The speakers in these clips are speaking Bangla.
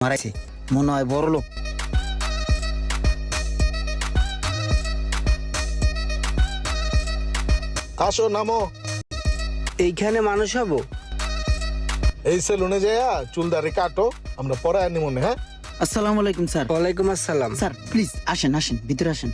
মারাইছে মনে হয় বড় লোক। আসো নামো। এইখানে মানুষ হবো? এই সেলুনে যাইয়া চুল দাড়ি কাটো, আমরা পরে আনি মনে। হ্যাঁ, আসসালামু আলাইকুম স্যার। ওয়ালাইকুম আসসালাম। স্যার প্লিজ আসেন আসেন, ভিতরে আসেন।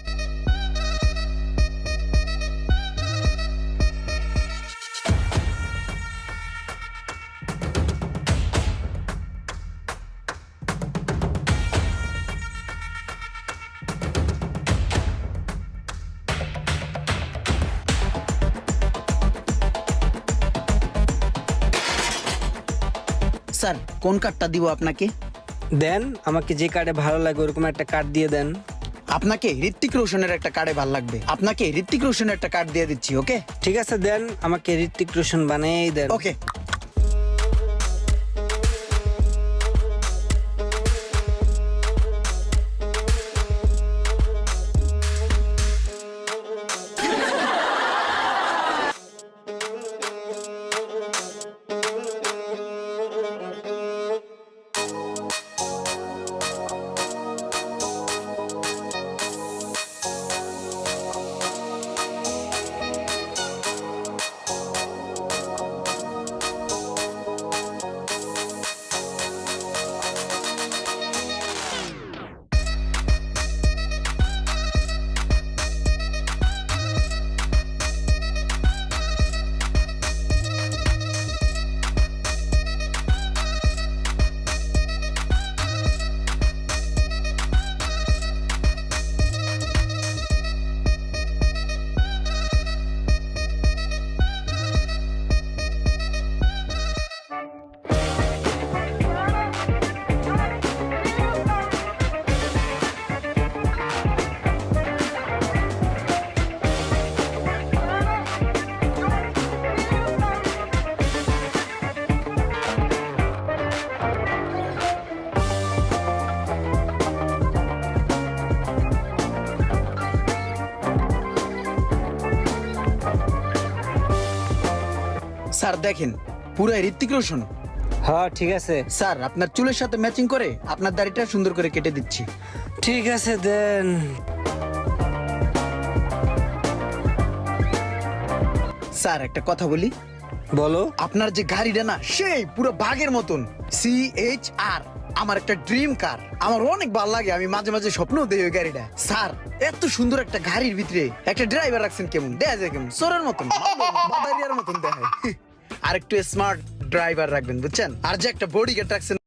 স্যার কোন কার্ডটা দিব আপনাকে? দেন, আমাকে যে কার্ডে ভালো লাগে ওরকম একটা কার্ড দিয়ে দেন। আপনাকে ঋত্বিক রোশনের একটা কার্ডে ভালো লাগবে, আপনাকে ঋত্বিক রোশনের একটা কার্ড দিয়ে দিচ্ছি। ওকে ঠিক আছে, দেন আমাকে ঋত্বিক রোশন বানিয়েই দেন। ওকে। স্যার দেখেন, পুরো ঋত্বিক রোশন। হ্যাঁ ঠিক আছে। স্যার আপনার চুলের সাথে ম্যাচিং করে আপনার দাড়িটা সুন্দর করে কেটে দিচ্ছি। ঠিক আছে, দেন। স্যার একটা কথা বলি, বলো। আপনার যে গাড়িটা না সেই পুরো বাঘের মতন, CHR আমার একটা ড্রিম কার, আমার অনেক ভালো লাগে, আমি মাঝে মাঝে স্বপ্ন দেই ওই গাড়িটা। স্যার এত সুন্দর একটা গাড়ির ভিতরে একটা ড্রাইভার রাখছেন, কেমন দেখা যায়, কেমন সোরের মতন, বাদারিয়ার মতন দেখায়। আর একটু স্মার্ট ড্রাইভার রাখবেন বুঝছেন, আর যে একটা বডি গার্ড রাখছেন